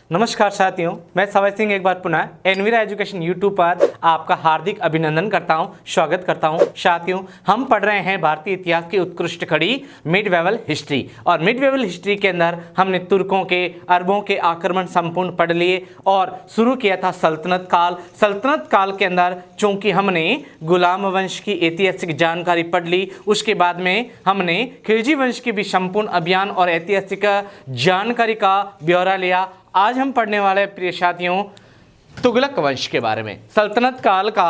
नमस्कार साथियों, मैं सवय सिंह एक बार पुनः एनवीरा एजुकेशन यूट्यूब पर आपका हार्दिक अभिनंदन करता हूं, स्वागत करता हूं। साथियों, हम पढ़ रहे हैं भारतीय इतिहास की उत्कृष्ट कड़ी मिडवेवल हिस्ट्री। और मिडवेवल हिस्ट्री के अंदर हमने तुर्कों के, अरबों के आक्रमण संपूर्ण पढ़ लिए और शुरू किया था सल्तनत काल। सल्तनत काल के अंदर चूंकि हमने गुलाम वंश की ऐतिहासिक जानकारी पढ़ ली, उसके बाद में हमने खिलजी वंश की भी संपूर्ण अभियान और ऐतिहासिक जानकारी का ब्यौरा लिया। आज हम पढ़ने वाले प्रिय साथियों तुगलक वंश के बारे में। सल्तनत काल का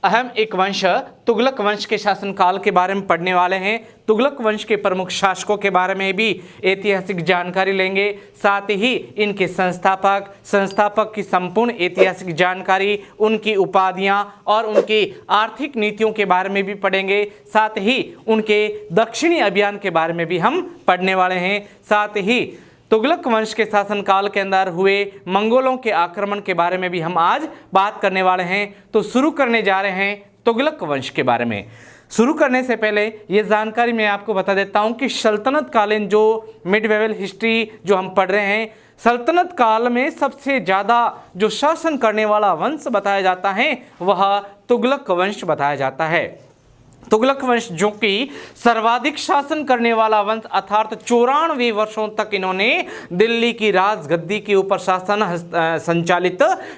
अहम एक वंश तुगलक वंश के शासनकाल के बारे में पढ़ने वाले हैं। तुगलक वंश के प्रमुख शासकों के बारे में भी ऐतिहासिक जानकारी लेंगे, साथ ही इनके संस्थापक की संपूर्ण ऐतिहासिक जानकारी, उनकी उपाधियां और उनकी आर्थिक नीतियों के बारे में भी पढ़ेंगे। साथ ही उनके दक्षिणी अभियान के बारे में भी हम पढ़ने वाले हैं। साथ ही तुगलक वंश के शासनकाल के अंदर हुए मंगोलों के आक्रमण के बारे में भी हम आज बात करने वाले हैं। तो शुरू करने जा रहे हैं तुगलक वंश के बारे में। शुरू करने से पहले ये जानकारी मैं आपको बता देता हूं कि सल्तनत कालीन जो मिडवेवल हिस्ट्री जो हम पढ़ रहे हैं, सल्तनत काल में सबसे ज़्यादा जो शासन करने वाला वंश बताया जाता है वह तुगलक वंश बताया जाता है। तुगलक वंश जो कि सर्वाधिक शासन करने वाला वंश, अर्थात 94 वर्षों तक इन्होंने दिल्ली की राजगद्दी के ऊपर शासन संचालित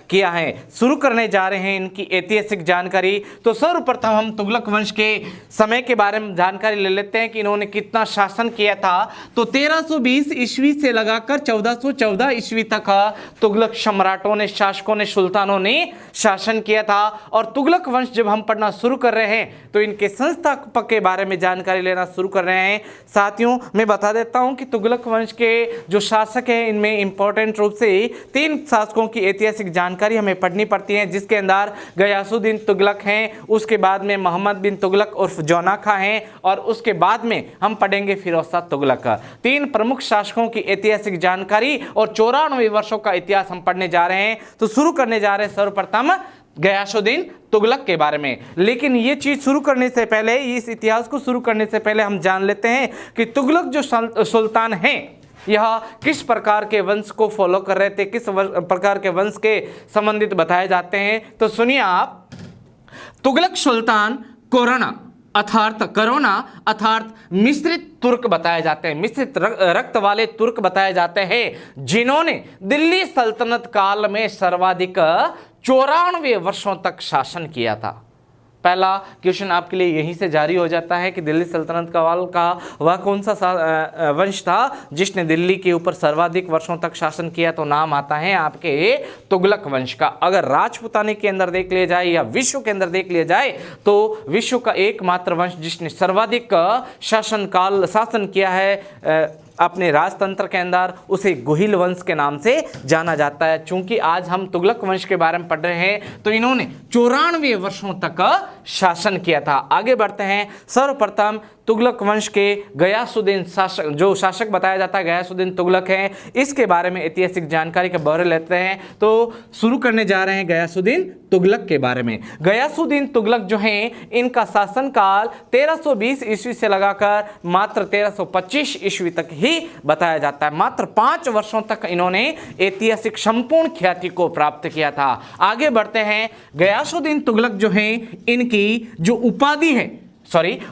किया है। शुरू करने जा रहे हैं इनकी ऐतिहासिक जानकारी। तो सर्वप्रथम हम तुगलक वंश के समय के बारे में जानकारी ले लेते हैं कि इन्होंने कितना शासन किया था। तो 1320 ईस्वी से लगाकर 1414 ईस्वी तक तुगलक सम्राटों ने, शासकों ने, सुल्तानों ने शासन किया था। और तुगलक वंश जब हम पढ़ना शुरू कर रहे हैं तो इनके संस्थापक के बारे में जानकारी लेना शुरू कर रहे हैं। साथियों, मैं बता देता हूं कि तुगलक वंश के जो शासक हैं इनमें इंपॉर्टेंट रूप से 3 शासकों की ऐतिहासिक जानकारी हमें पढ़नी पड़ती है, जिसके अंदर गयासुद्दीन तुगलक हैं, उसके बाद में मोहम्मद बिन तुगलक उर्फ जौनाखा हैं और उसके बाद में हम पढ़ेंगे फिरोज शाह तुगलक। 3 प्रमुख शासकों की ऐतिहासिक जानकारी और 94 वर्षों का इतिहास हम पढ़ने जा रहे हैं। तो शुरू करने जा रहे हैं सर्वप्रथम गयासुद्दीन तुगलक के बारे में। लेकिन ये चीज शुरू करने से पहले, इस इतिहास को शुरू करने से पहले हम जान लेते हैं कि तुगलक जो सुल्तान हैं यह किस प्रकार के वंश को फॉलो कर रहे थे, किस प्रकार के वंश के संबंधित बताए जाते हैं। तो सुनिए आप, तुगलक सुल्तान करोना अर्थात मिश्रित तुर्क बताए जाते हैं, मिश्रित रक्त वाले तुर्क बताए जाते हैं, जिन्होंने दिल्ली सल्तनत काल में सर्वाधिक 94 वर्षों तक शासन किया था। पहला क्वेश्चन आपके लिए यहीं से जारी हो जाता है कि दिल्ली सल्तनत काल का वह कौन सा वंश था जिसने दिल्ली के ऊपर सर्वाधिक वर्षों तक शासन किया। तो नाम आता है आपके तुगलक वंश का। अगर राजपूताने के अंदर देख लिया जाए या विश्व के अंदर देख लिया जाए तो विश्व का एकमात्र वंश जिसने सर्वाधिक शासन किया है अपने राजतंत्र के अंदर, उसे गुहिल वंश के नाम से जाना जाता है। चूंकि आज हम तुगलक वंश के बारे में पढ़ रहे हैं तो इन्होंने 94 वर्षों तक शासन किया था। आगे बढ़ते हैं। सर्वप्रथम तुगलक वंश के गयासुद्दीन शासक बताया जाता है गयासुद्दीन तुगलक हैं, इसके बारे में ऐतिहासिक जानकारी के ब्यौरे लेते हैं। तो शुरू करने जा रहे हैं गयासुद्दीन तुगलक के बारे में। गयासुद्दीन तुगलक जो हैं इनका शासनकाल 1320 ईस्वी से लगाकर मात्र 1325 ईस्वी तक ही बताया जाता है। मात्र 5 वर्षों तक इन्होंने ऐतिहासिक संपूर्ण ख्याति को प्राप्त किया था। आगे बढ़ते हैं। गयासुद्दीन तुगलक जो हैं इनकी जो उपाधि है,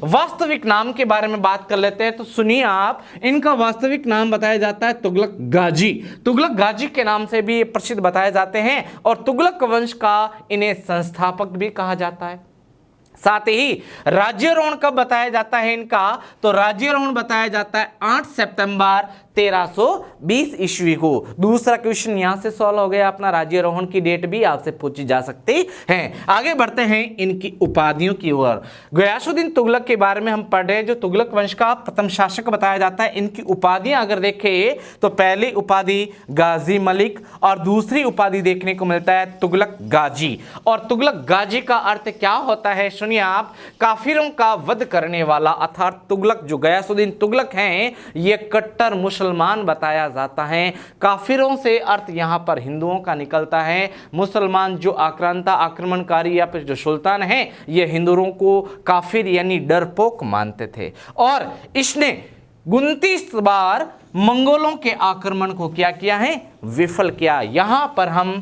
वास्तविक नाम के बारे में बात कर लेते हैं। तो सुनिए आप, इनका वास्तविक नाम बताया जाता है तुगलक गाजी। तुगलक गाजी के नाम से भी प्रसिद्ध बताए जाते हैं और तुगलक वंश का इन्हें संस्थापक भी कहा जाता है। साथ ही राज्यारोहण कब बताया जाता है इनका, तो राज्यारोहण बताया जाता है 8 सितंबर 1320 ईस्वी को। दूसरा क्वेश्चन यहां से सॉल्व हो गया अपना, राज्यारोहण की डेट भी आपसे पूछी जा सकती है। आगे बढ़ते हैं इनकी उपाधियों की ओर। गयासुद्दीन तुगलक के बारे में हम पढ़ रहे हैं, जो तुगलक वंश का प्रथम शासक बताया जाता है। इनकी उपाधियां अगर देखें तो पहली उपाधि गाजी मलिक और दूसरी उपाधि देखने को मिलता है तुगलक गाजी। और तुगलक गाजी का अर्थ क्या होता है सुनिए आप, काफिरों का वध करने वाला। अर्थात तुगलक जो गयासुद्दीन तुगलक हैं ये कट्टर मुसलमान बताया जाता है। काफिरों से अर्थ यहाँ पर हिंदुओं का निकलता है। मुसलमान जो आक्रमणकारी या फिर जो सुल्तान हैं ये हिंदुओं को काफिर यानी डरपोक मानते थे। और इसने 29 बार मंगोलों के आक्रमण को क्या किया है, विफल किया। यहां पर हम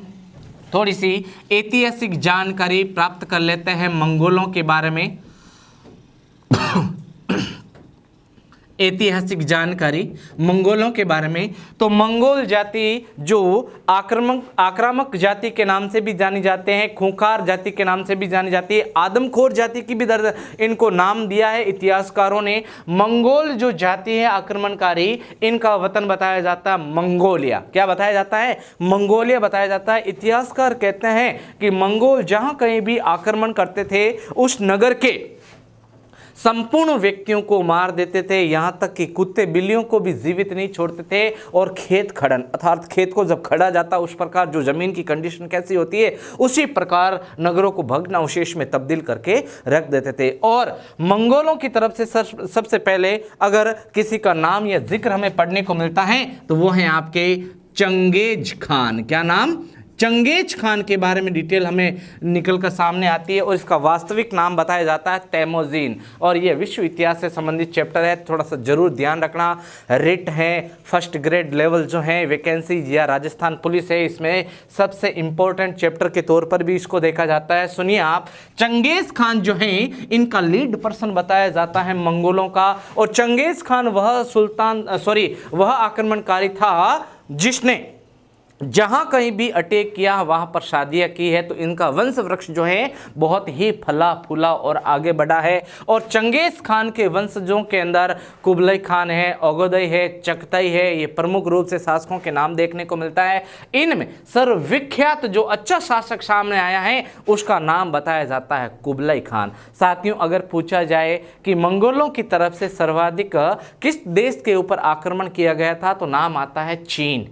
थोड़ी सी ऐतिहासिक जानकारी प्राप्त कर लेते हैं मंगोलों के बारे में। ऐतिहासिक जानकारी मंगोलों के बारे में, तो मंगोल जाति जो आक्रामक जाति के नाम से भी जानी जाते हैं, खूंखार जाति के नाम से भी जानी जाती है, आदमखोर जाति की भी इनको नाम दिया है इतिहासकारों ने। मंगोल जो जाति है आक्रमणकारी, इनका वतन बताया जाता है मंगोलिया। क्या बताया जाता है, मंगोलिया बताया जाता है। इतिहासकार कहते हैं कि मंगोल जहां कहीं भी आक्रमण करते थे उस नगर के संपूर्ण व्यक्तियों को मार देते थे, यहां तक कि कुत्ते बिल्लियों को भी जीवित नहीं छोड़ते थे। और खेत खड़न अर्थात खेत को जब खड़ा जाता उस प्रकार जो जमीन की कंडीशन कैसी होती है उसी प्रकार नगरों को भग्न अवशेष में तब्दील करके रख देते थे। और मंगोलों की तरफ से सबसे पहले अगर किसी का नाम या जिक्र हमें पढ़ने को मिलता है तो वो है आपके चंगेज खान। क्या नाम, चंगेज खान के बारे में डिटेल हमें निकल कर सामने आती है और इसका वास्तविक नाम बताया जाता है तैमोजीन। और ये विश्व इतिहास से संबंधित चैप्टर है, थोड़ा सा जरूर ध्यान रखना। रिट है, फर्स्ट ग्रेड लेवल जो है वैकेंसी या राजस्थान पुलिस है, इसमें सबसे इंपॉर्टेंट चैप्टर के तौर पर भी इसको देखा जाता है। सुनिए आप, चंगेज खान जो है इनका लीड पर्सन बताया जाता है मंगोलों का। और चंगेज खान वह आक्रमणकारी था जिसने जहां कहीं भी अटैक किया वहां पर शादियां की है। तो इनका वंश वृक्ष जो है बहुत ही फला फूला और आगे बढ़ा है। और चंगेज खान के वंशजों के अंदर कुबलई खान है, ओगोदई है, चगताई है, ये प्रमुख रूप से शासकों के नाम देखने को मिलता है। इनमें सर्वविख्यात जो अच्छा शासक सामने आया है उसका नाम बताया जाता है कुबलई खान। साथियों, अगर पूछा जाए कि मंगोलों की तरफ से सर्वाधिक किस देश के ऊपर आक्रमण किया गया था तो नाम आता है चीन।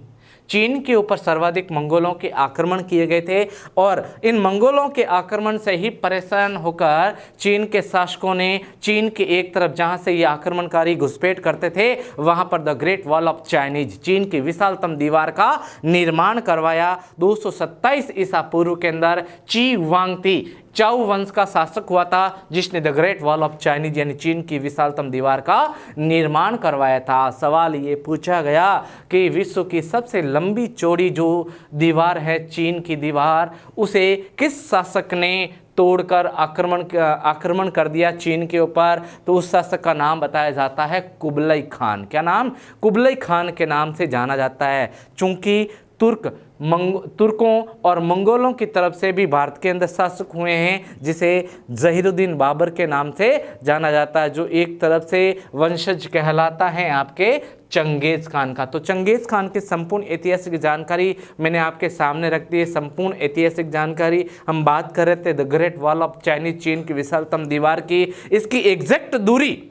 चीन के ऊपर सर्वाधिक मंगोलों के आक्रमण किए गए थे। और इन मंगोलों के आक्रमण से ही परेशान होकर चीन के शासकों ने चीन के एक तरफ जहां से ये आक्रमणकारी घुसपैठ करते थे वहां पर the great wall of Chinese, चीन की विशालतम दीवार का निर्माण करवाया। 227 ईसा पूर्व के अंदर ची वांगती चाउ वंश का शासक हुआ था जिसने the great wall of Chinese यानी चीन की विशालतम दीवार का निर्माण करवाया था। सवाल ये पूछा गया कि विश्व की सबसे लंबी चौड़ी जो दीवार है चीन की दीवार, उसे किस शासक ने तोड़कर आक्रमण कर दिया चीन के ऊपर, तो उस शासक का नाम बताया जाता है कुबलई खान। क्या नाम, कुबलई खान के नाम से जाना जाता है। चूंकि तुर्कों और मंगोलों की तरफ से भी भारत के अंदर शासक हुए हैं जिसे जहीरुद्दीन बाबर के नाम से जाना जाता है, जो एक तरफ से वंशज कहलाता है आपके चंगेज खान का। तो चंगेज खान की संपूर्ण ऐतिहासिक जानकारी मैंने आपके सामने रख दी है। संपूर्ण ऐतिहासिक जानकारी हम बात कर रहे थे the great wall of Chinese, चीन की विशालतम दीवार की। इसकी एग्जैक्ट दूरी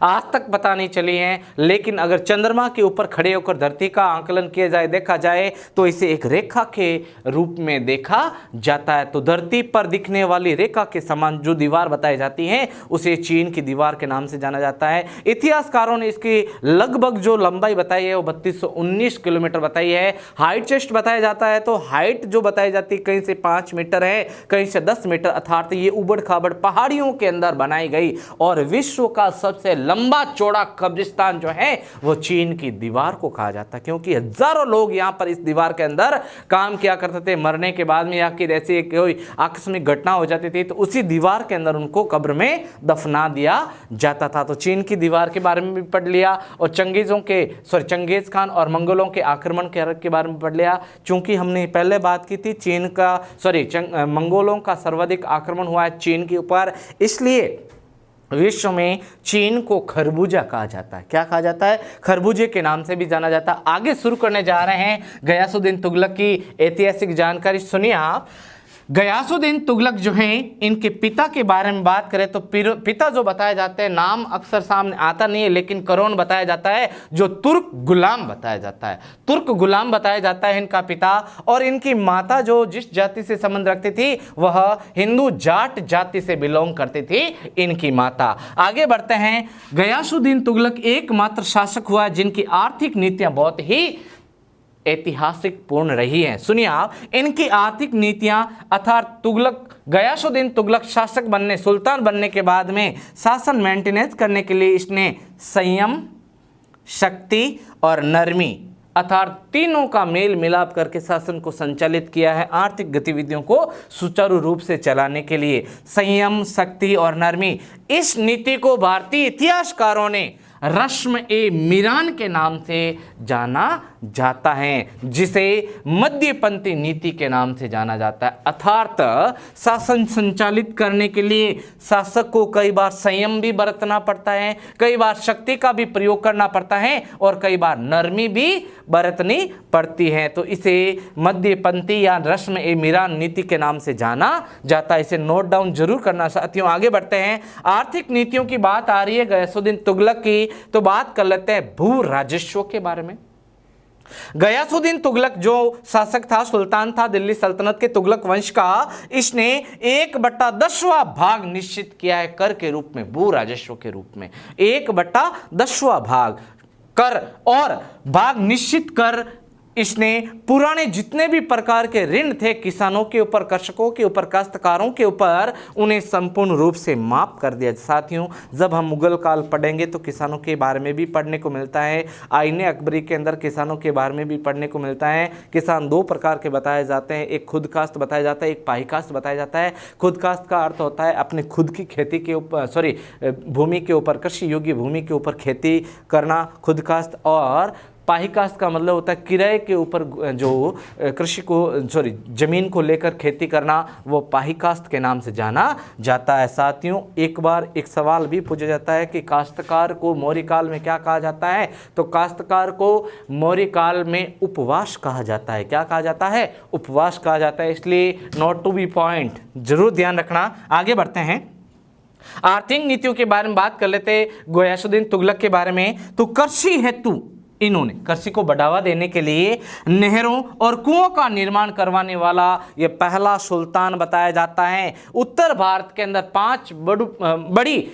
आज तक पता नहीं चली है, लेकिन अगर चंद्रमा के ऊपर खड़े होकर धरती का आंकलन किया जाए, देखा जाए तो इसे एक रेखा के रूप में देखा जाता है। तो धरती पर दिखने वाली रेखा के समान जो दीवार बताई जाती है उसे चीन की दीवार के नाम से जाना जाता है। इतिहासकारों ने इसकी लगभग जो लंबाई बताई है वो 3219 किलोमीटर बताई है। हाइट चेस्ट बताया जाता है तो हाइट जो बताई जाती है कहीं से 5 मीटर है, कहीं से 10 मीटर, अर्थात ये उबड़ खाबड़ पहाड़ियों के अंदर बनाई गई। और विश्व का सबसे लंबा चौड़ा कब्रिस्तान जो है वो चीन की दीवार को कहा जाता है, क्योंकि हजारों लोग यहां पर इस दीवार के अंदर काम किया करते थे। मरने के बाद में या कि ऐसी कोई आकस्मिक घटना हो जाती थी तो उसी दीवार के अंदर उनको कब्र में दफना दिया जाता था। तो चीन की दीवार के बारे में भी पढ़ लिया और चंगेज खान और मंगोलों के आक्रमण के बारे में पढ़ लिया। चूंकि हमने पहले बात की थी मंगोलों का सर्वाधिक आक्रमण हुआ है चीन के ऊपर, इसलिए विश्व में चीन को खरबूजा कहा जाता है। क्या कहा जाता है, खरबूजे के नाम से भी जाना जाता है। आगे शुरू करने जा रहे हैं गयासुद्दीन तुगलक की ऐतिहासिक जानकारी। सुनिए आप, गयासुद्दीन तुगलक जो हैं इनके पिता के बारे में बात करें तो पिता जो बताए जाते हैं, नाम अक्सर सामने आता नहीं है लेकिन कौन बताया जाता है, जो तुर्क गुलाम बताया जाता है। तुर्क गुलाम बताया जाता है इनका पिता। और इनकी माता जो जिस जाति से संबंध रखती थी वह हिंदू जाट जाति से बिलोंग करती थी इनकी माता। आगे बढ़ते हैं। गयासुद्दीन तुगलक एकमात्र शासक हुआ जिनकी आर्थिक नीतियां बहुत ही ऐतिहासिक पूर्ण रही है। सुनिए आप, इनकी आर्थिक नीतियां अर्थात गयासुद्दीन तुगलक शासक बनने, सुल्तान बनने के बाद में शासन मेंटेनेंस करने के लिए इसने संयम, शक्ति और नरमी अर्थात तीनों का मेल मिलाप करके शासन को संचालित किया है। आर्थिक गतिविधियों को सुचारू रूप से चलाने के लिए संयम, शक्ति और नरमी, इस नीति को भारतीय इतिहासकारों ने रस्म ए मीरान के नाम से जाना जाता है, जिसे मध्यपंथी नीति के नाम से जाना जाता है। अर्थात शासन संचालित करने के लिए शासक को कई बार संयम भी बरतना पड़ता है, कई बार शक्ति का भी प्रयोग करना पड़ता है और कई बार नरमी भी बरतनी पड़ती है। तो इसे मध्यपंथी या रस्म ए मीरान नीति के नाम से जाना जाता है। इसे नोट डाउन जरूर करना साथियों। आगे बढ़ते हैं। आर्थिक नीतियों की बात आ रही है गयासुद्दीन तुगलक की, तो बात कर लेते हैं भू राजस्व के बारे में। गयासुद्दीन तुगलक जो शासक था, सुल्तान था दिल्ली सल्तनत के तुगलक वंश का, इसने 1/10वां भाग निश्चित किया है कर के रूप में, भू राजस्व के रूप में 1/10वां भाग कर और भाग निश्चित कर इसने पुराने जितने भी प्रकार के ऋण थे किसानों के ऊपर, कृषकों के ऊपर, काश्तकारों के ऊपर, उन्हें संपूर्ण रूप से माफ कर दिया। साथियों, जब हम मुगल काल पढ़ेंगे तो किसानों के बारे में भी पढ़ने को मिलता है। आईने अकबरी के अंदर किसानों के बारे में भी पढ़ने को मिलता है। किसान दो प्रकार के बताए जाते हैं, एक खुद काश्त बताया जाता है, एक पाही काश्त बताया जाता है। खुद काश्त का अर्थ होता है अपने खुद की खेती के ऊपर, भूमि के ऊपर, कृषि योग्य भूमि के ऊपर खेती करना खुद काश्त, और पाही काश्त का मतलब होता है किराए के ऊपर जो कृषि को जमीन को लेकर खेती करना, वो पाही काश्त के नाम से जाना जाता है। साथियों, एक बार एक सवाल भी पूछा जाता है कि काश्तकार को मौर्य काल में क्या कहा जाता है, तो काश्तकार को मौर्य काल में उपवास कहा जाता है। क्या कहा जाता है? उपवास कहा जाता है। इसलिए नोट टू बी पॉइंट जरूर ध्यान रखना। आगे बढ़ते हैं। आर्थिक नीतियों के बारे में बात कर लेते गयासुद्दीन तुगलक के बारे में। तो कृषि हेतु इन्होंने कृषि को बढ़ावा देने के लिए नहरों और कुओं का निर्माण करवाने वाला यह पहला सुल्तान बताया जाता है। उत्तर भारत के अंदर 5 बड़ी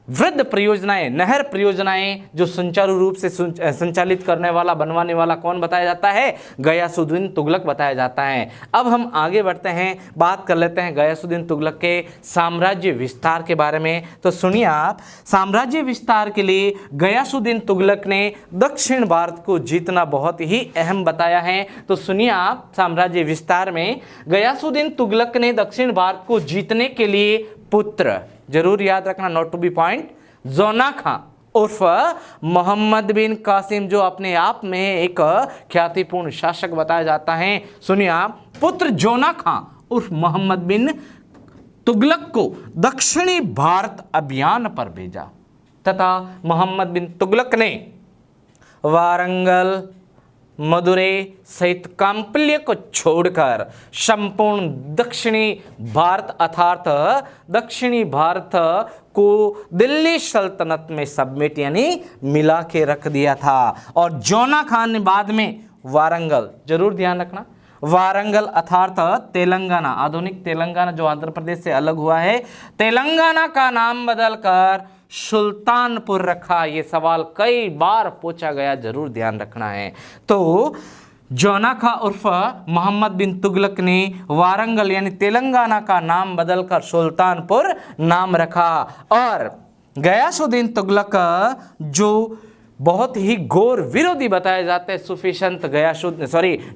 वृद्ध परियोजनाएं, नहर परियोजनाएं जो सुचारू रूप से संचालित करने वाला, बनवाने वाला कौन बताया जाता है? गयासुद्दीन तुगलक बताया जाता है। अब हम आगे बढ़ते हैं, बात कर लेते हैं गयासुद्दीन तुगलक के साम्राज्य विस्तार के बारे में। तो सुनिए आप, साम्राज्य विस्तार के लिए गयासुद्दीन तुगलक ने दक्षिण भारत को जीतना बहुत ही अहम बताया है। तो सुनिए आप, साम्राज्य विस्तार में गयासुद्दीन तुगलक ने दक्षिण भारत को जीतने के लिए पुत्र, जरूर याद रखना, नोट टू बी पॉइंट, जोना खां उर्फ मोहम्मद बिन कासिम, जो अपने आप में एक ख्यातिपूर्ण शासक बताया जाता है। सुनिए आप, पुत्र जोना खां उर्फ मोहम्मद बिन तुगलक को दक्षिणी भारत अभियान पर भेजा तथा मोहम्मद बिन तुगलक ने वारंगल, मदुरै सहित कांपिल्य को छोड़कर संपूर्ण दक्षिणी भारत अर्थात दक्षिणी भारत को दिल्ली सल्तनत में सबमिट यानी मिला के रख दिया था। और जोना खान ने बाद में वारंगल, जरूर ध्यान रखना, वारंगल अर्थात तेलंगाना, आधुनिक तेलंगाना जो आंध्र प्रदेश से अलग हुआ है, तेलंगाना का नाम बदलकर सुल्तानपुर रखा। ये सवाल कई बार पूछा गया, जरूर ध्यान रखना है। तो जोना खां उर्फ मोहम्मद बिन तुगलक ने वारंगल यानी तेलंगाना का नाम बदलकर सुल्तानपुर नाम रखा। और गयासुद्दीन तुगलक जो बहुत ही घोर विरोधी बताए जाते हैं सूफी संत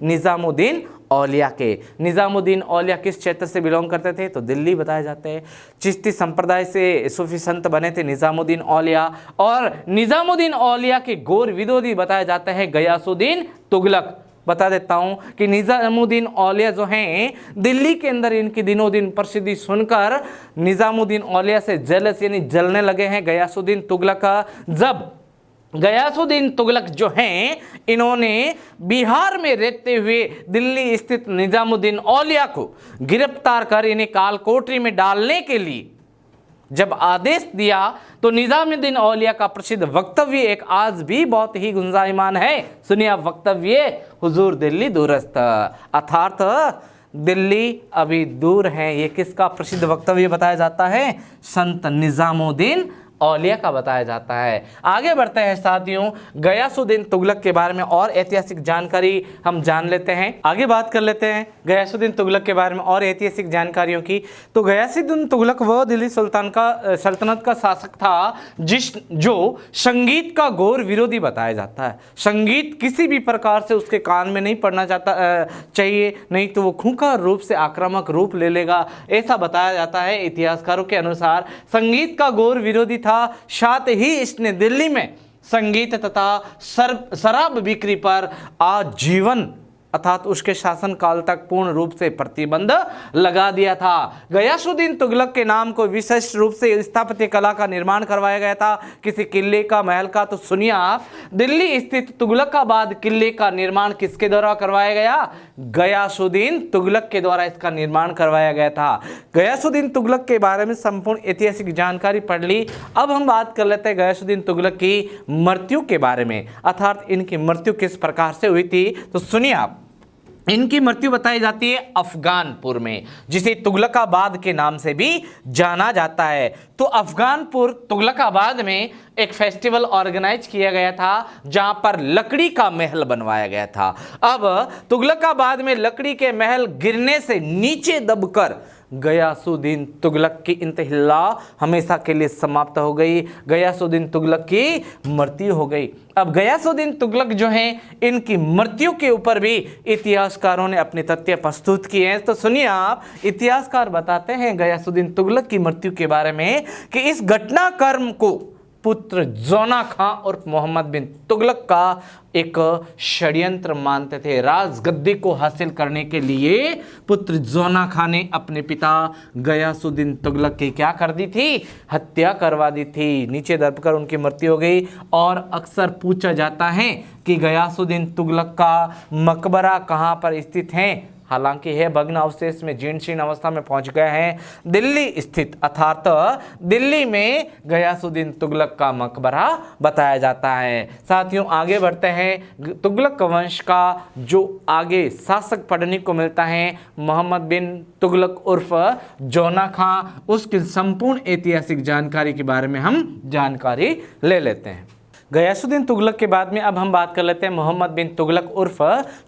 निजामुद्दीन औलिया के। निजामुद्दीन औलिया किस क्षेत्र से बिलोंग करते थे? तो दिल्ली बताए जाते हैं। चिश्ती संप्रदाय से सूफी संत बने थे निजामुद्दीन औलिया, और निजामुद्दीन औलिया के घोर विरोधी बताए जाते हैं गयासुद्दीन तुगलक। बता देता हूं कि निजामुद्दीन औलिया जो हैं, दिल्ली के अंदर इनकी दिनों दिन प्रसिद्धि सुनकर निजामुद्दीन औलिया से जेलस यानी जलने लगे हैं गयासुद्दीन तुगलक। जब गयासुद्दीन तुगलक जो हैं, इन्होंने बिहार में रहते हुए दिल्ली स्थित निजामुद्दीन औलिया को गिरफ्तार कर इन्हें कालकोठरी में डालने के लिए जब आदेश दिया, तो निजामुद्दीन औलिया का प्रसिद्ध वक्तव्य एक आज भी बहुत ही गुंजायमान है। सुनिए आप वक्तव्य, हुजूर दिल्ली दूरस्थ, अर्थात दिल्ली अभी दूर है। ये किसका प्रसिद्ध वक्तव्य बताया जाता है? संत निजामुद्दीन औलिया का बताया जाता है। आगे बढ़ते हैं साथियों, गयासुद्दीन तुगलक के बारे में और ऐतिहासिक जानकारी हम जान लेते हैं। आगे बात कर लेते हैं गयासुद्दीन तुगलक के बारे में और ऐतिहासिक जानकारियों की। तो गयासुद्दीन तुगलक वह दिल्ली सल्तनत का शासक था जो संगीत का घोर विरोधी बताया जाता है। संगीत किसी भी प्रकार से उसके कान में नहीं पड़ना चाहिए, नहीं तो वो खूंखार रूप से आक्रामक रूप ले लेगा, ऐसा बताया जाता है। इतिहासकारों के अनुसार संगीत का घोर विरोधी था, साथ ही इसने दिल्ली में संगीत तथा शराब बिक्री पर आजीवन अर्थात उसके शासनकाल तक पूर्ण रूप से प्रतिबंध लगा दिया था। गयासुद्दीन तुगलक के नाम को विशिष्ट रूप से स्थापत्य कला का निर्माण करवाया गया था, किसी किले का, महल का। तो सुनिए आप, दिल्ली स्थित तुगलकाबाद किले का निर्माण किसके द्वारा करवाया गया? गयासुद्दीन तुगलक के द्वारा इसका निर्माण करवाया गया था। गयासुद्दीन तुगलक के बारे में संपूर्ण ऐतिहासिक जानकारी पढ़ ली। अब हम बात कर लेते हैं गयासुद्दीन तुगलक की मृत्यु के बारे में, अर्थात इनकी मृत्यु किस प्रकार से हुई थी। तो सुनिए आप, इनकी मृत्यु बताई जाती है अफगानपुर में, जिसे तुगलकाबाद के नाम से भी जाना जाता है। तो अफगानपुर तुगलकाबाद में एक फेस्टिवल ऑर्गेनाइज किया गया था, जहां पर लकड़ी का महल बनवाया गया था। अब तुगलकाबाद में लकड़ी के महल गिरने से नीचे दबकर गयासुद्दीन तुगलक की इंतहिला हमेशा के लिए समाप्त हो गई। गयासुद्दीन तुगलक की मृत्यु हो गई। अब गयासुद्दीन तुगलक जो हैं, इनकी मृत्यु के ऊपर भी इतिहासकारों ने अपने तथ्य प्रस्तुत किए हैं। तो सुनिए आप, इतिहासकार बताते हैं गयासुद्दीन तुगलक की मृत्यु के बारे में कि इस घटनाक्रम को पुत्र जोना खां और मोहम्मद बिन तुगलक का एक षड्यंत्र मानते थे। राजगद्दी को हासिल करने के लिए पुत्र जोना खां ने अपने पिता गयासुद्दीन तुगलक की क्या कर दी थी? हत्या करवा दी थी। नीचे दबकर उनकी मृत्यु हो गई। और अक्सर पूछा जाता है कि गयासुद्दीन तुगलक का मकबरा कहाँ पर स्थित है। हालांकि है भग्न अवशेष में, जीर्ण शीर्ण अवस्था में पहुंच गए हैं। दिल्ली स्थित अर्थात दिल्ली में गयासुद्दीन तुगलक का मकबरा बताया जाता है। साथियों आगे बढ़ते हैं। तुगलक वंश का जो आगे शासक पढ़ने को मिलता है, मोहम्मद बिन तुगलक उर्फ जोना खां, उसकी संपूर्ण ऐतिहासिक जानकारी के बारे में हम जानकारी ले लेते हैं। गयासुद्दीन तुगलक के बाद में अब हम बात कर लेते हैं मोहम्मद बिन तुगलक उर्फ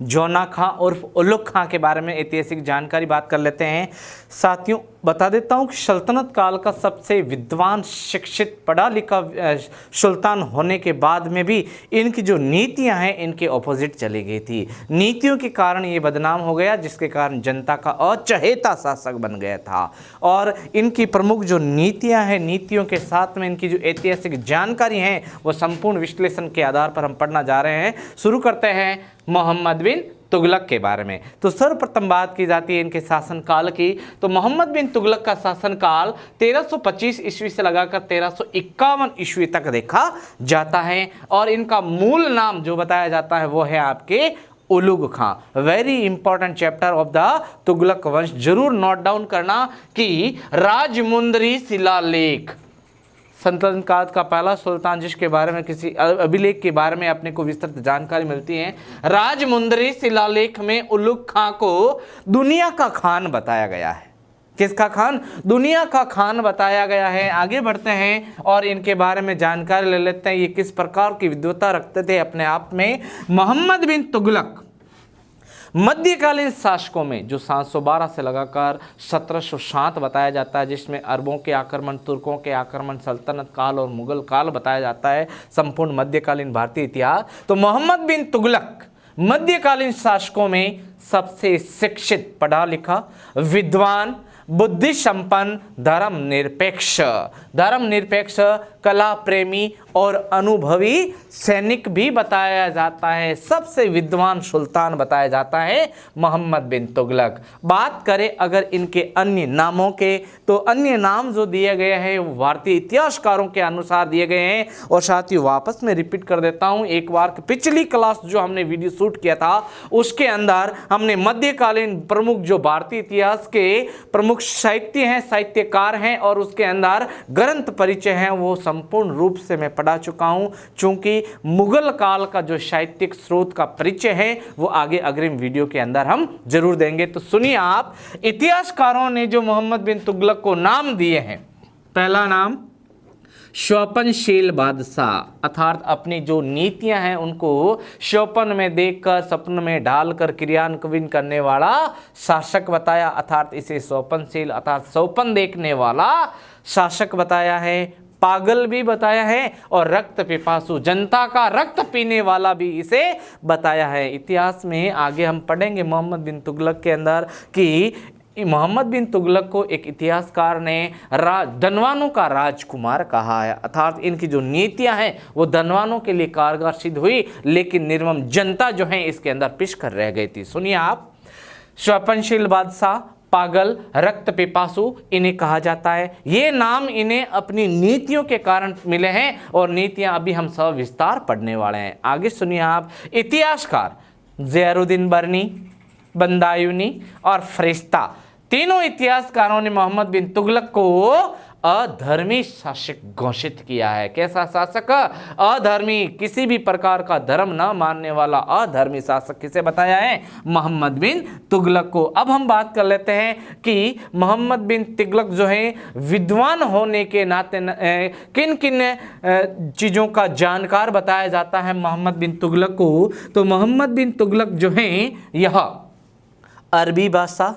जोना खां उर्फ उलुग खां के बारे में ऐतिहासिक जानकारी बात कर लेते हैं। साथियों बता देता हूं कि सल्तनत काल का सबसे विद्वान, शिक्षित, पढ़ा लिखा सुल्तान होने के बाद में भी इनकी जो नीतियां हैं, इनके ऑपोजिट चली गई थी। नीतियों के कारण ये बदनाम हो गया, जिसके कारण जनता का अचहेता शासक बन गया था। और इनकी प्रमुख जो नीतियां हैं, नीतियों के साथ में इनकी जो ऐतिहासिक जानकारी है, वो संपूर्ण विश्लेषण के आधार पर हम पढ़ना जा रहे हैं। शुरू करते हैं मोहम्मद बिन तुगलक के बारे में। तो सर्वप्रथम बात की जाती है इनके शासनकाल की। तो मोहम्मद बिन तुगलक का शासनकाल 1325 ईस्वी से लगाकर 1351 ईस्वी तक देखा जाता है। और इनका मूल नाम जो बताया जाता है वो है आपके Ulugh Khan. Very important chapter of the Tughlaq वंश, जरूर नोट डाउन करना कि राजमुंदरी शिलालेख, सल्तनत काल का पहला सुल्तान जिसके बारे में किसी अभिलेख के बारे में अपने को विस्तृत जानकारी मिलती है। राजमुंदरी शिलालेख में उलुग खां को दुनिया का खान बताया गया है। किसका खान? दुनिया का खान बताया गया है। आगे बढ़ते हैं और इनके बारे में जानकारी ले लेते हैं, ये किस प्रकार की विद्वता रखते थे अपने आप में। मोहम्मद बिन तुगलक मध्यकालीन शासकों में जो 712 से लगाकर 1707 बताया जाता है, जिसमें अरबों के आक्रमण, तुर्कों के आक्रमण, सल्तनत काल और मुगल काल बताया जाता है, संपूर्ण मध्यकालीन भारतीय इतिहास। तो मोहम्मद बिन तुगलक मध्यकालीन शासकों में सबसे शिक्षित, पढ़ा लिखा, विद्वान, बुद्धि संपन्न, धर्मनिरपेक्ष, कला प्रेमी और अनुभवी सैनिक भी बताया जाता है। सबसे विद्वान सुल्तान बताया जाता है मोहम्मद बिन तुगलक। बात करें अगर इनके अन्य नामों के, तो अन्य नाम जो दिए गए हैं वो भारतीय इतिहासकारों के अनुसार दिए गए हैं। और साथ ही वापस में रिपीट कर देता हूं, एक बार पिछली क्लास जो हमने वीडियो शूट किया था उसके अंदर हमने मध्यकालीन प्रमुख जो भारतीय इतिहास के प्रमुख साहित्य हैं, साहित्यकार हैं और उसके अंदर ग्रंथ परिचय हैं, वो संपूर्ण रूप से मैं पढ़ा चुका हूं। चूंकि मुगल काल का जो साहित्यिक स्रोत का परिचय है वो आगे अग्रिम वीडियो के अंदर हम जरूर देंगे। तो सुनिए आप, इतिहासकारों ने जो मोहम्मद बिन तुगलक को नाम दिए हैं, पहला नाम स्वप्नशील बादशाह अर्थात अपनी जो नीतियां हैं उनको स्वप्न में देखकर सपन में ढालकर क्रियान्वयन करने वाला शासक बताया, अर्थात इसे स्वप्नशील अर्थात स्वप्न देखने वाला शासक बताया है, पागल भी बताया है और रक्त पिपासु जनता का रक्त पीने वाला भी इसे बताया है। इतिहास में आगे हम पढ़ेंगे मोहम्मद बिन तुगलक के अंदर कि मोहम्मद बिन तुगलक को एक इतिहासकार ने धनवानों का राजकुमार कहा है, अर्थात इनकी जो नीतियां हैं वो धनवानों के लिए कारगर सिद्ध हुई, लेकिन निर्मम जनता जो है इसके अंदर पिस कर रह गई थी। सुनिए आप, स्वप्नशील बादशाह, पागल, रक्त पिपासु इन्हें कहा जाता है। ये नाम इन्हें अपनी नीतियों के कारण मिले हैं और नीतियां अभी हम सविस्तार पढ़ने वाले हैं। आगे सुनिए आप, इतिहासकार ज़ियाउद्दीन बरनी, बदायूनी और फरिश्ता तीनों इतिहासकारों ने मोहम्मद बिन तुगलक को अधर्मी शासक घोषित किया है। कैसा शासक? अधर्मी, किसी भी प्रकार का धर्म न मानने वाला अधर्मी शासक किसे बताया है? मोहम्मद बिन तुगलक को। अब हम बात कर लेते हैं कि मोहम्मद बिन तुगलक जो है विद्वान होने के नाते किन किन चीज़ों का जानकार बताया जाता है मोहम्मद बिन तुगलक को। तो मोहम्मद बिन तुगलक जो है यह अरबी भाषा,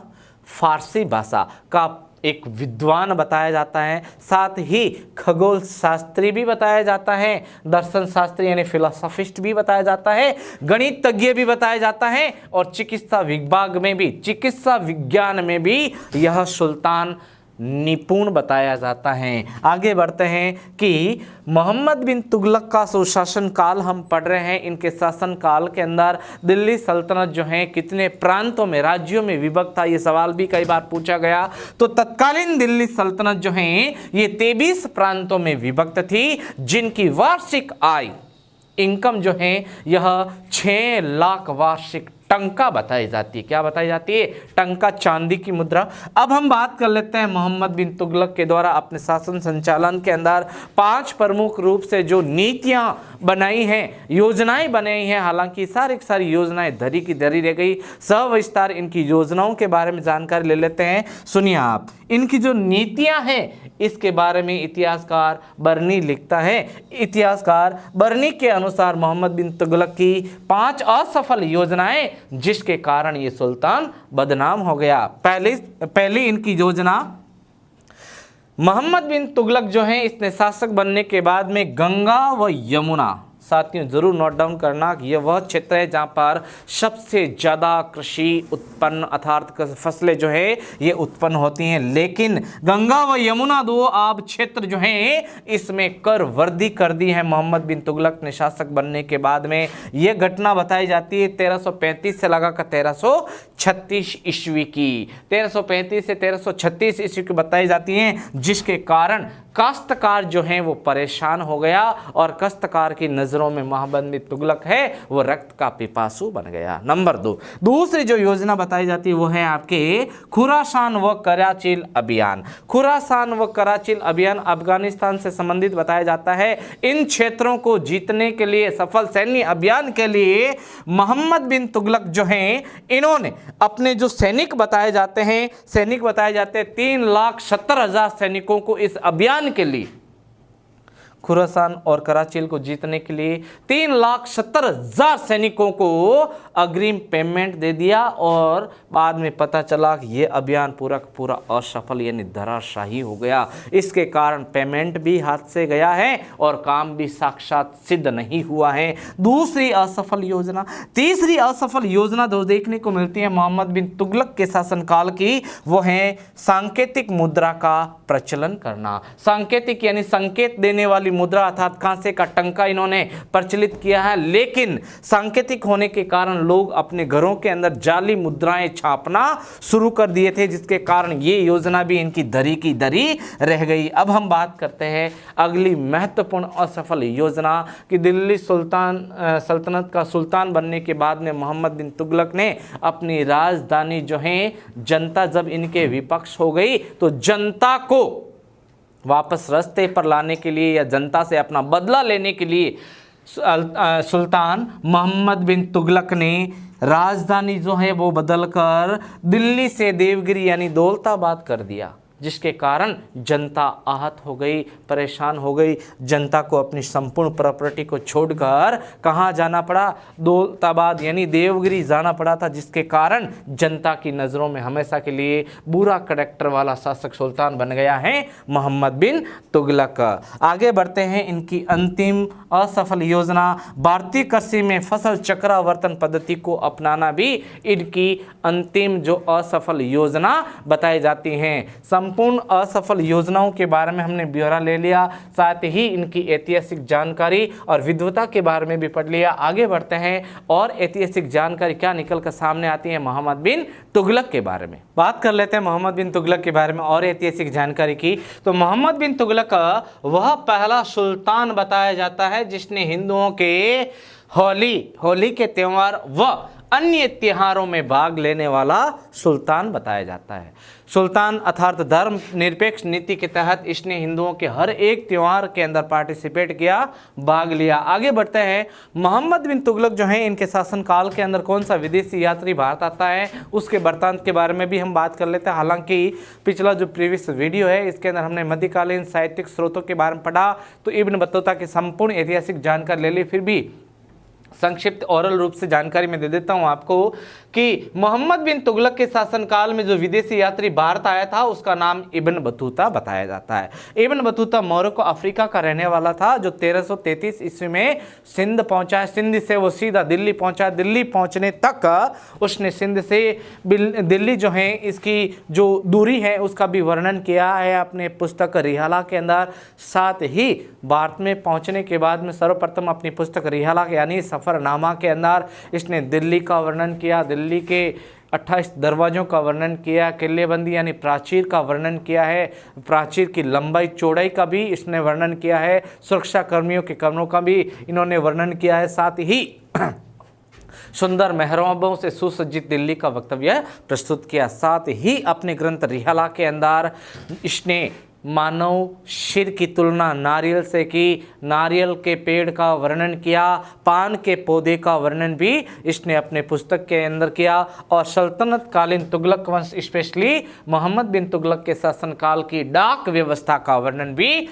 फारसी भाषा का एक विद्वान बताया जाता है, साथ ही खगोल शास्त्री भी बताया जाता है, दर्शन शास्त्री यानी फिलोसफिस्ट भी बताया जाता है, गणितज्ञ भी बताया जाता है और चिकित्सा विभाग में भी, चिकित्सा विज्ञान में भी यह सुल्तान निपुण बताया जाता है। आगे बढ़ते हैं कि मोहम्मद बिन तुगलक का सुशासन काल हम पढ़ रहे हैं। इनके शासन काल के अंदर दिल्ली सल्तनत जो है कितने प्रांतों में, राज्यों में विभक्त था, ये सवाल भी कई बार पूछा गया। तो तत्कालीन दिल्ली सल्तनत जो है ये 23 प्रांतों में विभक्त थी, जिनकी वार्षिक आय इनकम जो है यह 6 लाख वार्षिक टंका बताई जाती है। क्या बताई जाती है? टंका, चांदी की मुद्रा। अब हम बात कर लेते हैं मोहम्मद बिन तुगलक के द्वारा अपने शासन संचालन के अंदर 5 प्रमुख रूप से जो नीतियां बनाई हैं, योजनाएं बनाई हैं, हालांकि सारी योजनाएं धरी की धरी रह गई। सविस्तार इनकी योजनाओं के बारे में जानकारी ले लेते हैं। सुनिए आप, इनकी जो नीतियां हैं इसके बारे में इतिहासकार बरनी लिखता है। इतिहासकार बरनी के अनुसार मोहम्मद बिन तुगलक की 5 असफल योजनाएं जिसके कारण ये सुल्तान बदनाम हो गया। पहली इनकी योजना, मोहम्मद बिन तुगलक जो है इसने शासक बनने के बाद में गंगा व यमुना, साथियों जरूर नोट डाउन करना, ये वह क्षेत्र है जहाँ पर सबसे ज़्यादा कृषि उत्पन्न अर्थात फसलें जो है ये उत्पन्न होती हैं, लेकिन गंगा व यमुना 2 आब क्षेत्र जो है इसमें कर वृद्धि कर दी है मोहम्मद बिन तुगलक ने शासक बनने के बाद में। ये घटना बताई जाती है 1335 से लगाकर 1336 ईस्वी की, 1335 से 1336 ईस्वी की बताई जाती है, जिसके कारण काश्तकार जो हैं वो परेशान हो गया और काश्तकार की नज़रों में मोहम्मद बिन तुगलक है वो रक्त का पिपासु बन गया। नंबर 2, दूसरी जो योजना बताई जाती है वो है आपके खुरासान व कराचिल अभियान। खुरासान व कराचिल अभियान अफगानिस्तान से संबंधित बताया जाता है। इन क्षेत्रों को जीतने के लिए, सफल सैन्य अभियान के लिए मोहम्मद बिन तुगलक जो हैं इन्होंने अपने जो सैनिक बताए जाते हैं 3,70,000 सैनिकों को इस अभियान के लिए, खुरासान और कराचिल को जीतने के लिए 3,70,000 सैनिकों को अग्रिम पेमेंट दे दिया और बाद में पता चला कि ये अभियान पूरा का पूरा असफल यानी धराशाही हो गया। इसके कारण पेमेंट भी हाथ से गया है और काम भी साक्षात सिद्ध नहीं हुआ है। दूसरी असफल योजना, तीसरी असफल योजना जो देखने को मिलती है मोहम्मद बिन तुगलक के शासनकाल की, वो है सांकेतिक मुद्रा का प्रचलन करना। सांकेतिक यानी संकेत देने वाली मुद्रा अर्थात कांसे का टंका इन्होंने प्रचलित किया है, लेकिन सांकेतिक होने के कारण लोग अपने घरों के अंदर जाली मुद्राएं छापना शुरू कर दिए थे, जिसके कारण ये योजना भी इनकी धरी की धरी रह गई। अब हम बात करते हैं अगली महत्वपूर्ण असफल योजना कि दिल्ली सल्तनत का सुल्तान बनने के बाद में मोहम्मद बिन तुगलक ने अपनी राजधानी जो है, जनता जब इनके विपक्ष हो गई तो जनता को वापस रास्ते पर लाने के लिए या जनता से अपना बदला लेने के लिए सुल्तान मोहम्मद बिन तुगलक ने राजधानी जो है वो बदलकर दिल्ली से देवगिरी यानी दौलताबाद कर दिया। जिसके कारण जनता आहत हो गई, परेशान हो गई। जनता को अपनी संपूर्ण प्रॉपर्टी को छोड़कर कहाँ जाना पड़ा, दौलताबाद यानी देवगिरी जाना पड़ा था, जिसके कारण जनता की नज़रों में हमेशा के लिए बुरा करैक्टर वाला शासक सुल्तान बन गया है मोहम्मद बिन तुगलक। आगे बढ़ते हैं। इनकी अंतिम असफल योजना भारतीय कृषि में फसल चक्रावर्तन पद्धति को अपनाना भी इनकी अंतिम जो असफल योजना बताई जाती हैं। संपूर्ण असफल योजनाओं के बारे में हमने ब्यौरा ले लिया, साथ ही इनकी ऐतिहासिक जानकारी और विद्वता के बारे में भी पढ़ लिया। आगे बढ़ते हैं और ऐतिहासिक जानकारी क्या निकल कर सामने आती है मोहम्मद बिन तुगलक के बारे में बात कर लेते हैं। मोहम्मद बिन तुगलक के बारे में और ऐतिहासिक जानकारी की तो मोहम्मद बिन तुगलक वह पहला सुल्तान बताया जाता है जिसने हिंदुओं के होली के त्यौहार व अन्य त्योहारों में भाग लेने वाला सुल्तान बताया जाता है। सुल्तान अर्थात धर्म निरपेक्ष नीति के तहत इसने हिंदुओं के हर एक त्यौहार के अंदर पार्टिसिपेट किया, भाग लिया। आगे बढ़ते हैं। मोहम्मद बिन तुगलक जो है इनके शासनकाल के अंदर कौन सा विदेशी यात्री भारत आता है उसके वृत्तांत के बारे में भी हम बात कर लेते हैं। हालांकि पिछला जो प्रीवियस वीडियो है इसके अंदर हमने मध्यकालीन साहित्यिक स्रोतों के बारे में पढ़ा तो इब्न बतूता की संपूर्ण ऐतिहासिक जानकारी ले ली, फिर भी संक्षिप्त ओरल रूप से जानकारी में दे देता हूं आपको कि मोहम्मद बिन तुगलक के शासनकाल में जो विदेशी यात्री भारत आया था उसका नाम इब्न बतूता बताया जाता है। इब्न बतूता मोरक्को अफ्रीका का रहने वाला था जो 1333 ईस्वी में सिंध पहुंचा। सिंध से वो सीधा दिल्ली पहुंचा। दिल्ली पहुंचने तक उसने सिंध से दिल्ली जो है इसकी जो दूरी है उसका भी वर्णन किया है अपने पुस्तक रिहाला के अंदर। साथ ही भारत में पहुंचने के बाद में सर्वप्रथम अपनी पुस्तक रिहाला यानी सफरनामा के अंदर इसने दिल्ली का वर्णन किया, दिल्ली के 28 दरवाज़ों का वर्णन किया, किलेबंदी यानी प्राचीर का वर्णन किया है, प्राचीर की लंबाई चौड़ाई का भी इसने वर्णन किया है, सुरक्षा कर्मियों के कमरों का भी इन्होंने वर्णन किया है। साथ ही सुंदर मेहराबों से सुसज्जित दिल्ली का वक्तव्य प्रस्तुत किया। साथ ही अपने ग्रंथ रिहाला के अंदर इसने मानव सिर की तुलना नारियल से की, नारियल के पेड़ का वर्णन किया, पान के पौधे का वर्णन भी इसने अपने पुस्तक के अंदर किया और सल्तनत कालीन तुगलक वंश स्पेशली मोहम्मद बिन तुगलक के शासनकाल की डाक व्यवस्था का वर्णन भी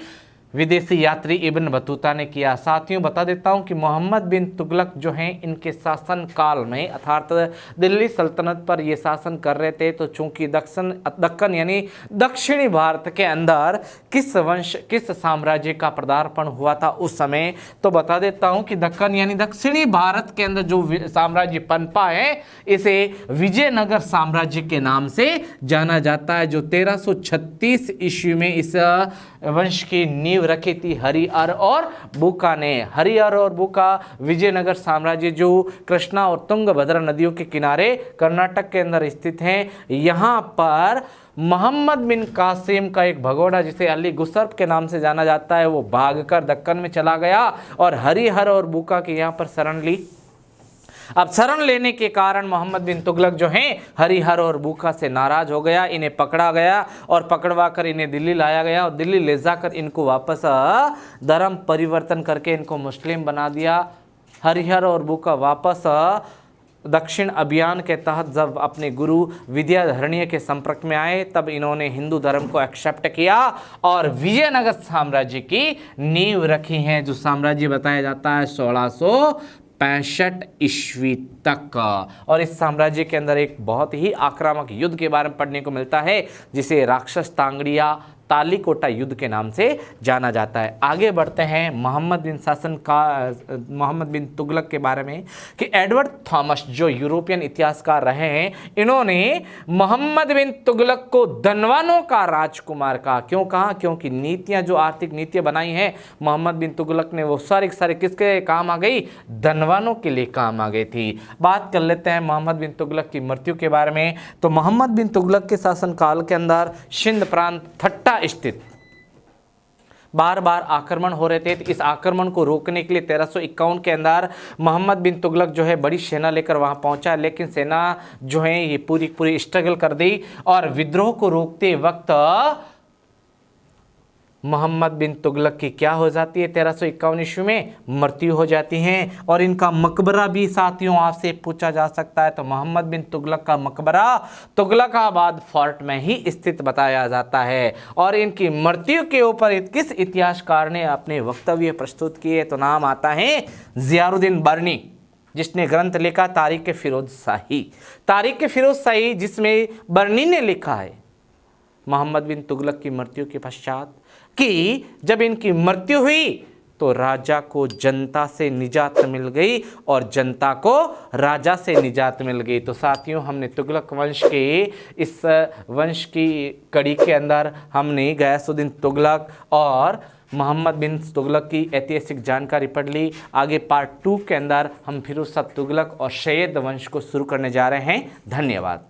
विदेशी यात्री इब्न बतूता ने किया। साथियों बता देता हूं कि मोहम्मद बिन तुगलक जो हैं इनके शासन काल में अर्थात दिल्ली सल्तनत पर ये शासन कर रहे थे तो चूंकि दक्कन यानी दक्षिणी भारत के अंदर किस साम्राज्य का पदार्पण हुआ था उस समय, तो बता देता हूं कि दक्कन यानी दक्षिणी भारत के अंदर जो साम्राज्य पनपा है इसे विजयनगर साम्राज्य के नाम से जाना जाता है, जो 1336 ईस्वी में इस वंश की नींव रखी थी हरिहर और बुका ने। हरिहर और बुका विजयनगर साम्राज्य जो कृष्णा और तुंगभद्रा नदियों के किनारे कर्नाटक के अंदर स्थित हैं। यहाँ पर मोहम्मद बिन कासिम का एक भगोड़ा जिसे अली गुसर्फ के नाम से जाना जाता है वो भागकर दक्कन में चला गया और हरिहर और बुका की यहाँ पर शरण ली। अब शरण लेने के कारण मोहम्मद बिन तुगलक जो हैं हरिहर और बुका से नाराज हो गया, इन्हें पकड़ा गया और पकड़वा कर इन्हें दिल्ली लाया गया और दिल्ली ले जाकर इनको वापस धर्म परिवर्तन करके इनको मुस्लिम बना दिया। हरिहर और बुका वापस दक्षिण अभियान के तहत जब अपने गुरु विद्याधरणीय के संपर्क में आए तब इन्होंने हिंदू धर्म को एक्सेप्ट किया और विजयनगर साम्राज्य की नींव रखी है, जो साम्राज्य बताया जाता है 1665 ईस्वी तक। और इस साम्राज्य के अंदर एक बहुत ही आक्रामक युद्ध के बारे में पढ़ने को मिलता है जिसे राक्षस तांगड़िया तालीकोटा युद्ध के नाम से जाना जाता है। आगे बढ़ते हैं मोहम्मद बिन तुगलक के बारे में कि एडवर्ड थॉमस जो यूरोपियन इतिहासकार रहे हैं इन्होंने मोहम्मद बिन तुगलक को धनवानों का राजकुमार कहा। क्यों कहा? क्योंकि नीतियां जो आर्थिक नीतियां बनाई हैं मोहम्मद बिन तुगलक ने वो सारे किसके काम आ गई? धनवानों के लिए काम आ गई थी। बात कर लेते हैं मोहम्मद बिन तुगलक की मृत्यु के बारे में। तो मोहम्मद बिन तुगलक के शासनकाल के अंदर सिंध प्रांत ठट्टा स्थित बार बार आक्रमण हो रहे थे। तो इस आक्रमण को रोकने के लिए 1351 के अंदर मोहम्मद बिन तुगलक जो है बड़ी सेना लेकर वहां पहुंचा, लेकिन सेना जो है ये पूरी स्ट्रगल कर दी और विद्रोह को रोकते वक्त मोहम्मद बिन तुगलक की क्या हो जाती है 1351 ईस्वी में मृत्यु हो जाती है। और इनका मकबरा भी साथियों आपसे पूछा जा सकता है। तो मोहम्मद बिन तुगलक का मकबरा तुगलकाबाद फोर्ट में ही स्थित बताया जाता है। और इनकी मृत्यु के ऊपर किस इतिहासकार ने अपने वक्तव्य प्रस्तुत किए, तो नाम आता है ज़ियाउद्दीन बरनी, जिसने ग्रंथ लिखा तारीख फिरोज शाही। तारीख फिरोज शाही जिसमें बरनी ने लिखा है मोहम्मद बिन तुगलक की मृत्यु के पश्चात कि जब इनकी मृत्यु हुई तो राजा को जनता से निजात मिल गई और जनता को राजा से निजात मिल गई। तो साथियों हमने तुगलक वंश के इस वंश की कड़ी के अंदर हमने गयासुद्दीन तुगलक और मोहम्मद बिन तुगलक की ऐतिहासिक जानकारी पढ़ ली। आगे पार्ट 2 के अंदर हम फिरोज शाह तुगलक और सैयद वंश को शुरू करने जा रहे हैं। धन्यवाद।